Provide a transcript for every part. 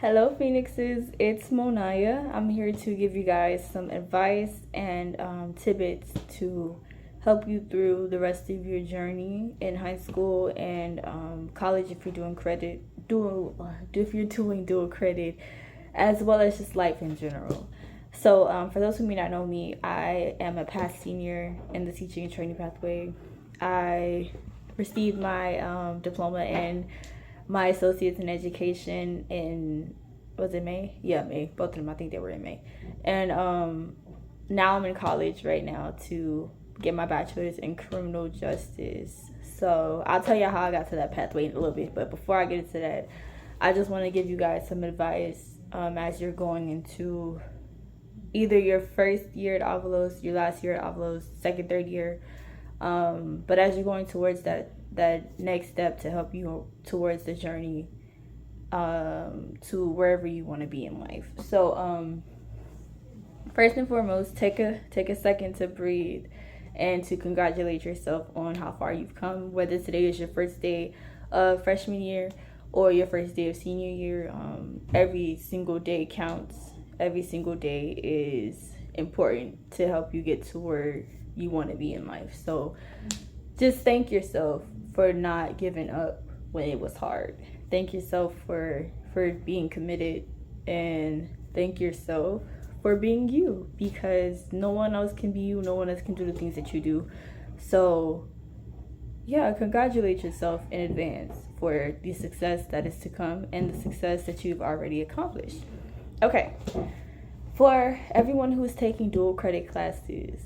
Hello, Phoenixes. It's Monaya. I'm here to give you guys some advice and tidbits to help you through the rest of your journey in high school and college if you're doing if you're doing dual credit, as well as just life in general. So, for those who may not know me, I am a past senior in the teaching and training pathway. I received my diploma in my associates in education in, was it May? Yeah, May. Both of them, I think they were in May. And now I'm in college right now to get my bachelor's in criminal justice. So I'll tell you how I got to that pathway in a little bit. But before I get into that, I just want to give you guys some advice as you're going into either your first year at Avalos, your last year at Avalos, second, third year. But as you're going towards that next step to help you towards the journey to wherever you want to be in life. So first and foremost, take a second to breathe and to congratulate yourself on how far you've come, whether today is your first day of freshman year or your first day of senior year. Every single day counts. Every single day is important to help you get to where you want to be in life. So just thank yourself for not giving up when it was hard. Thank yourself for being committed, and thank yourself for being you, because no one else can be you, no one else can do the things that you do. So yeah, congratulate yourself in advance for the success that is to come and the success that you've already accomplished. Okay, for everyone who is taking dual credit classes,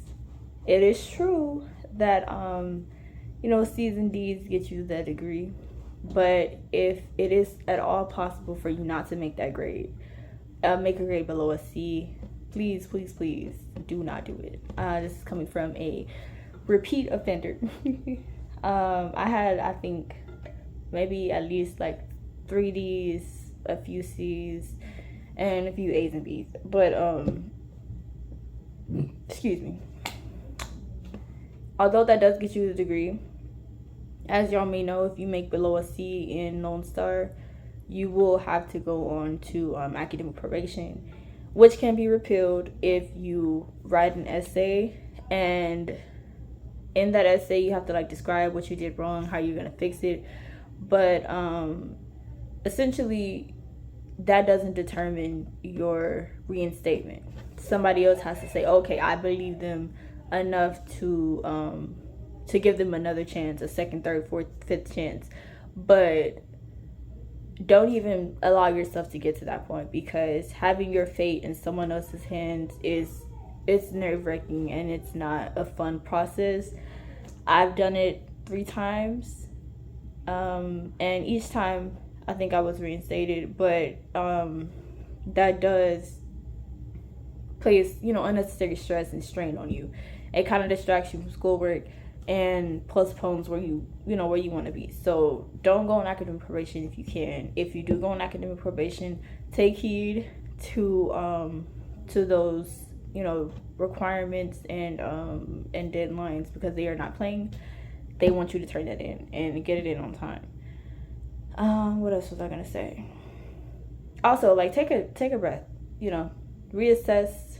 it is true that C's and D's get you that degree, but if it is at all possible for you not to make that grade, make a grade below a C, please, please, please do not do it. This is coming from a repeat offender. I had, I think, maybe at least like 3 D's, a few C's, and a few A's and B's. But excuse me. Although that does get you the degree, as y'all may know, if you make below a C in Lone Star, you will have to go on to academic probation, which can be repealed if you write an essay, and in that essay you have to describe what you did wrong, how you're gonna fix it. But essentially that doesn't determine your reinstatement. Somebody else has to say, okay, I believe them enough to give them another chance, a second, third, fourth, fifth chance. But don't even allow yourself to get to that point, because having your fate in someone else's hands it's nerve-wracking, and it's not a fun process. I've done it 3 times, and each time I think I was reinstated, but that does place unnecessary stress and strain on you. It kind of distracts you from schoolwork and postpones where you want to be. So don't go on academic probation if you can. If you do go on academic probation, take heed to those requirements and deadlines, because they are not playing. They want you to turn that in and get it in on time. What else was I gonna say? Also, take a breath. Reassess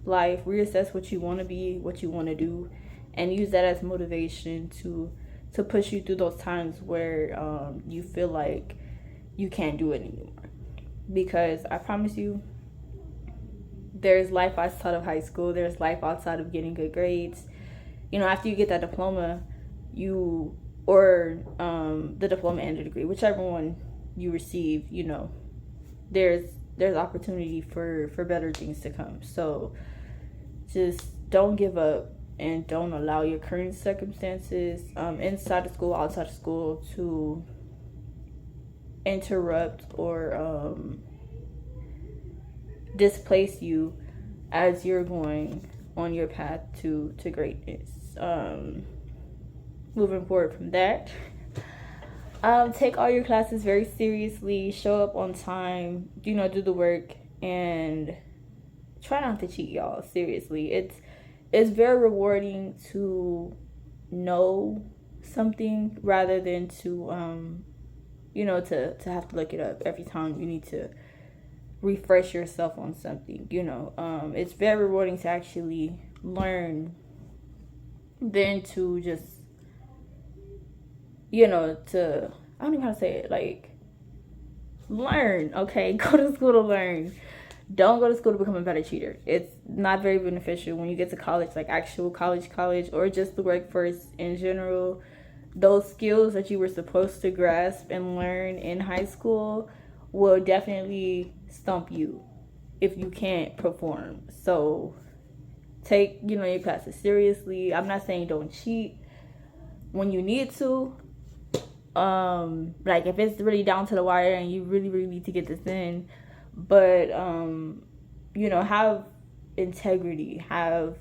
life, reassess what you want to be, what you want to do, and use that as motivation to push you through those times where you feel like you can't do it anymore. Because I promise you, there's life outside of high school. There's life outside of getting good grades. After you get that diploma, or the diploma and the degree, whichever one you receive, there's opportunity for better things to come. So just don't give up, and don't allow your current circumstances inside of school, outside of school, to interrupt or displace you as you're going on your path to greatness. Moving forward from that, take all your classes very seriously, show up on time, do the work, and try not to cheat, y'all. Seriously, it's very rewarding to know something rather than to to have to look it up every time you need to refresh yourself on something, it's very rewarding to actually learn than to just, to, I don't even know how to say it, like, learn, okay? Go to school to learn. Don't go to school to become a better cheater. It's not very beneficial when you get to college, like actual college, or just the workforce in general. Those skills that you were supposed to grasp and learn in high school will definitely stump you if you can't perform. So take, your classes seriously. I'm not saying don't cheat when you need to. Like if it's really down to the wire and you really, really need to get this in, but have integrity, have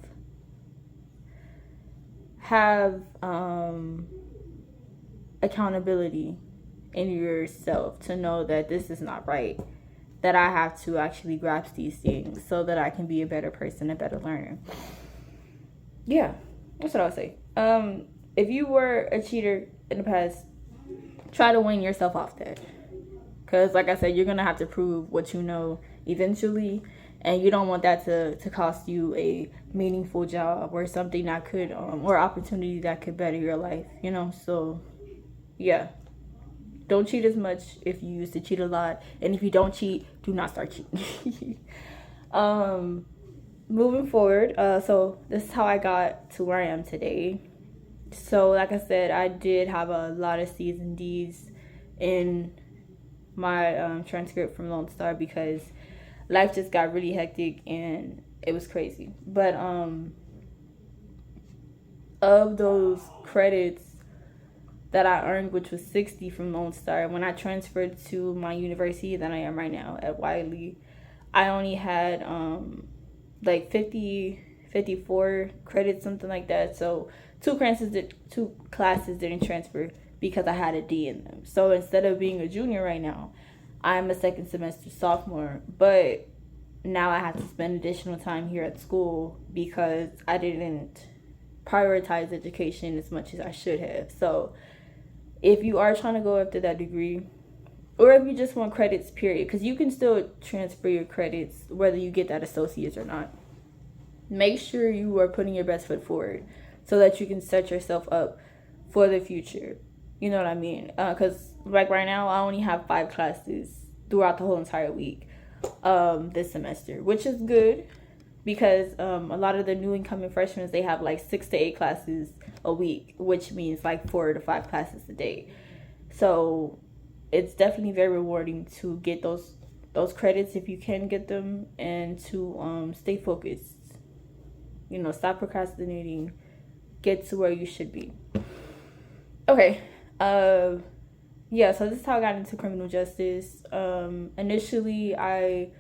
accountability in yourself to know that this is not right, that I have to actually grasp these things so that I can be a better person, a better learner. Yeah, that's what I would say. If you were a cheater in the past, try to wean yourself off that. Because, like I said, you're going to have to prove what you know eventually. And you don't want that to cost you a meaningful job or something that could, or opportunity that could better your life, So, yeah. Don't cheat as much if you used to cheat a lot. And if you don't cheat, do not start cheating. Moving forward, so this is how I got to where I am today. So, like I said, I did have a lot of C's and D's in my transcript from Lone Star because life just got really hectic and it was crazy. But of those credits that I earned, which was 60 from Lone Star, when I transferred to my university that I am right now at Wiley, I only had like 54 credits, something like that. So two classes didn't transfer because I had a D in them. So instead of being a junior right now, I'm a second semester sophomore, but now I have to spend additional time here at school because I didn't prioritize education as much as I should have. So if you are trying to go after that degree, or if you just want credits, period, because you can still transfer your credits whether you get that associate's or not. Make sure you are putting your best foot forward so that you can set yourself up for the future. You know what I mean? Because like right now, I only have 5 classes throughout the whole entire week this semester, which is good because a lot of the new incoming freshmen, they have like 6 to 8 classes a week, which means like 4 to 5 classes a day. So it's definitely very rewarding to get those credits if you can get them, and to stay focused. Stop procrastinating. Get to where you should be. Okay. Yeah, so this is how I got into criminal justice. Initially, I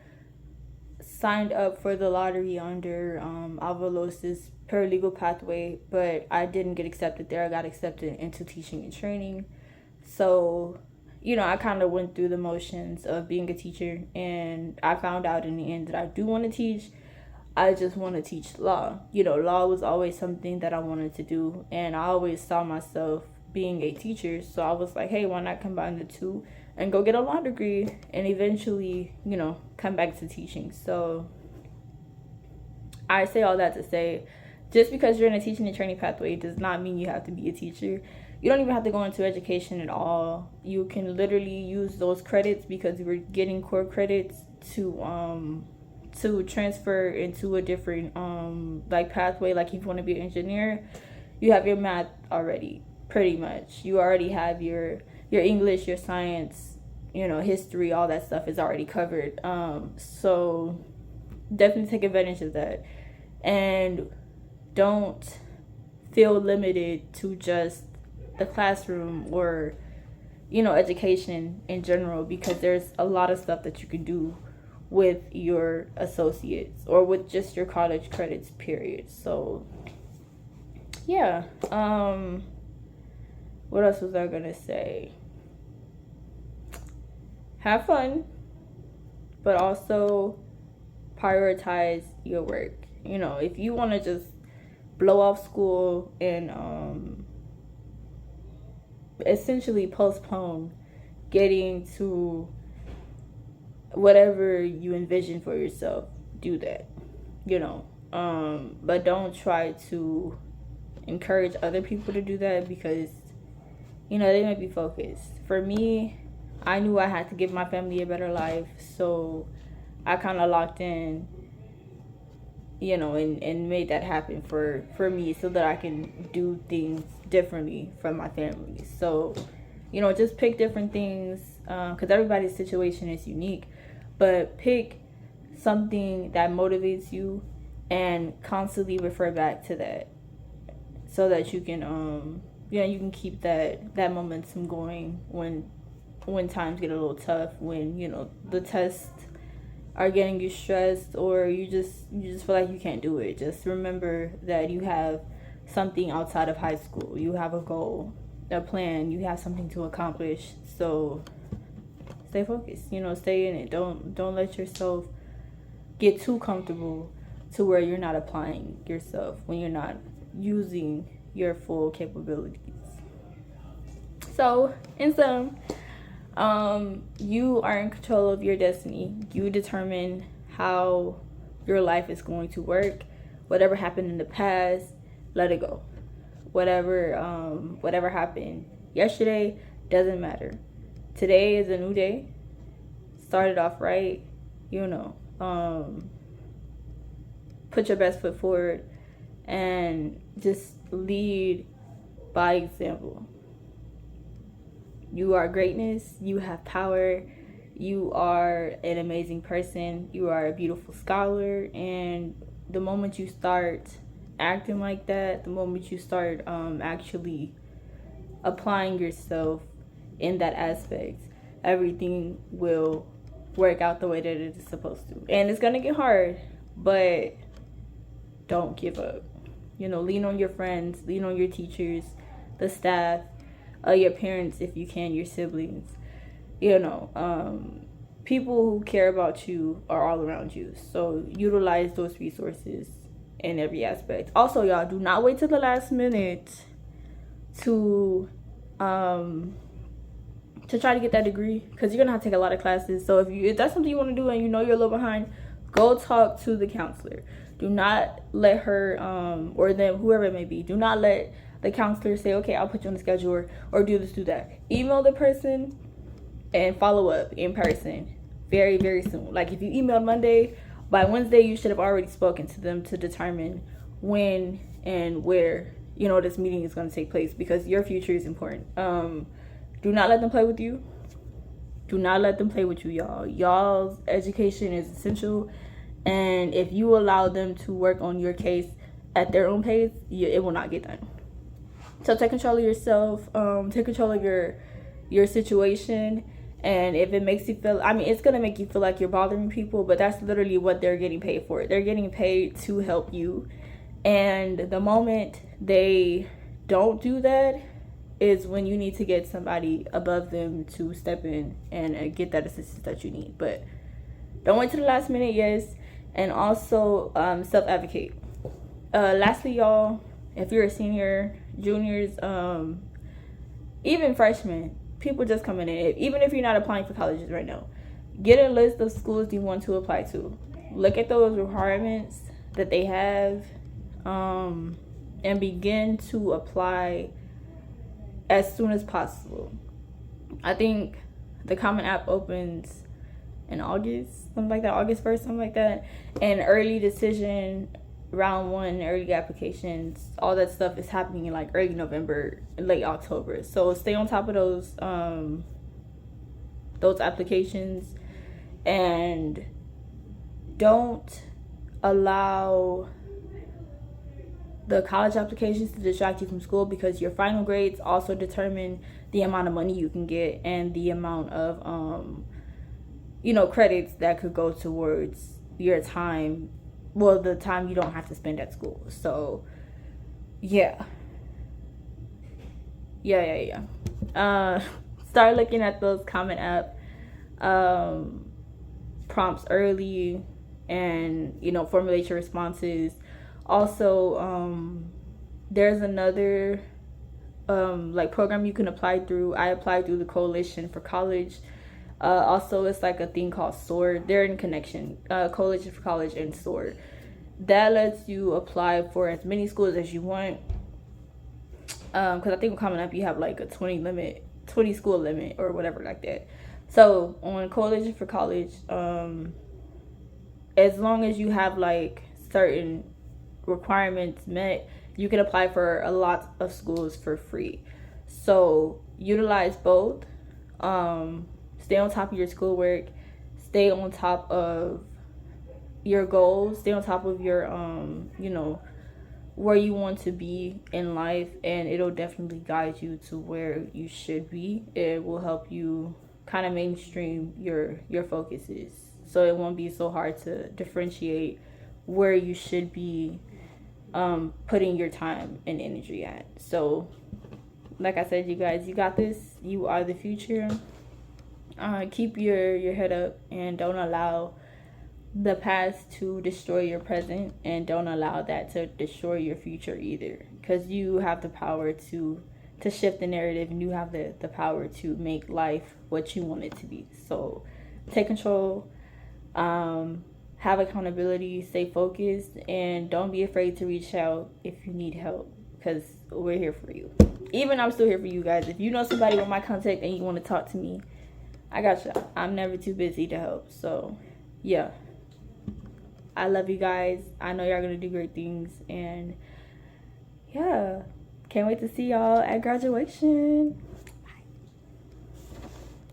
signed up for the lottery under Avalos' paralegal pathway, but I didn't get accepted there. I got accepted into teaching and training. So, I kind of went through the motions of being a teacher, and I found out in the end that I do want to teach. I just want to teach law. Law was always something that I wanted to do, and I always saw myself being a teacher. So I was like, hey, why not combine the two and go get a law degree and eventually, come back to teaching. So I say all that to say, just because you're in a teaching and training pathway does not mean you have to be a teacher. You don't even have to go into education at all. You can literally use those credits, because we're getting core credits to transfer into a different pathway. Like if you want to be an engineer, you have your math already, pretty much. You already have your English, your science, history, all that stuff is already covered. So definitely take advantage of that, and don't feel limited to just the classroom or education in general, because there's a lot of stuff that you can do with your associates or with just your college credits, period. So yeah, what else was I gonna say? Have fun, but also prioritize your work. If you want to just blow off school and essentially postpone getting to whatever you envision for yourself, do that, you know. But don't try to encourage other people to do that, because, you know, they might be focused. For me, I knew I had to give my family a better life, so I kind of locked in, you know, and made that happen for me, so that I can do things differently from my family. So, you know, just pick different things, because everybody's situation is unique, but pick something that motivates you and constantly refer back to that, so that you can you know, you can keep that momentum going when times get a little tough, when, you know, the tests are getting you stressed, or you just feel like you can't do it. Just remember that you have something outside of high school. You have a goal, a plan, you have something to accomplish. So stay focused, you know, stay in it. Don't let yourself get too comfortable to where you're not applying yourself, when you're not using your full capabilities. So, in sum, you are in control of your destiny. You determine how your life is going to work. Whatever happened in the past, let it go. Whatever happened yesterday doesn't matter. Today is a new day. Start it off right. You know, put your best foot forward and just lead by example. You are greatness. You have power. You are an amazing person. You are a beautiful scholar. And the moment you start acting like that, the moment you start actually applying yourself in that aspect, everything will work out the way that it is supposed to. And it's gonna get hard, but don't give up. You know, lean on your friends, lean on your teachers, the staff, your parents if you can, your siblings. You know, people who care about you are all around you. So utilize those resources in every aspect. Also, y'all, do not wait till the last minute to try to get that degree, because you're gonna have to take a lot of classes. So if that's something you want to do and you know you're a little behind, go talk to the counselor. Do not let her or them, whoever it may be, do not let the counselor say, okay, I'll put you on the schedule, or do this, do that. Email the person and follow up in person very, very soon. Like, if you emailed Monday, by Wednesday you should have already spoken to them to determine when and where, you know, this meeting is going to take place, because your future is important. Do not let them play with you. Do not let them play with you, y'all. Y'all's education is essential, and if you allow them to work on your case at their own pace, it will not get done. So take control of yourself. Take control of your situation. And if it makes you feel, I mean, it's going to make you feel like you're bothering people, but that's literally what they're getting paid for. They're getting paid to help you. And the moment they don't do that is when you need to get somebody above them to step in and get that assistance that you need. But don't wait to the last minute, yes. And also self-advocate. Lastly, y'all, if you're a senior, juniors, even freshmen, people just coming in, even if you're not applying for colleges right now, get a list of schools you want to apply to. Look at those requirements that they have, and begin to apply as soon as possible. I think the Common App opens in August, something like that, August 1st, something like that. And early decision, round one, early applications, all that stuff is happening in like early November, late October. So stay on top of those applications, and don't allow the college applications to distract you from school, because your final grades also determine the amount of money you can get and the amount of credits that could go towards your time, well, the time you don't have to spend at school. So yeah. Start looking at those Common App prompts early, and formulate your responses. Also, there's another program you can apply through. I applied through the Coalition for College. Also, it's like a thing called SWORD. They're in connection, Coalition for College and SWORD. That lets you apply for as many schools as you want. Because I think coming up you have like a 20 school limit or whatever like that. So on Coalition for College, as long as you have like certain requirements met, you can apply for a lot of schools for free. So utilize both. Stay on top of your schoolwork. Stay on top of your goals. Stay on top of your where you want to be in life, and it'll definitely guide you to where you should be. It will help you kind of mainstream your focuses, so it won't be so hard to differentiate where you should be putting your time and energy at. So like I said, you guys, you got this. You are the future. Keep your head up and don't allow the past to destroy your present, and don't allow that to destroy your future either, because you have the power to shift the narrative, and you have the power to make life what you want it to be. So take control, have accountability, stay focused, and don't be afraid to reach out if you need help, because we're here for you. Even I'm still here for you guys. If you know somebody with my contact and you want to talk to me, I got you. I'm never too busy to help. So yeah, I love you guys. I know y'all gonna do great things, and yeah, can't wait to see y'all at graduation.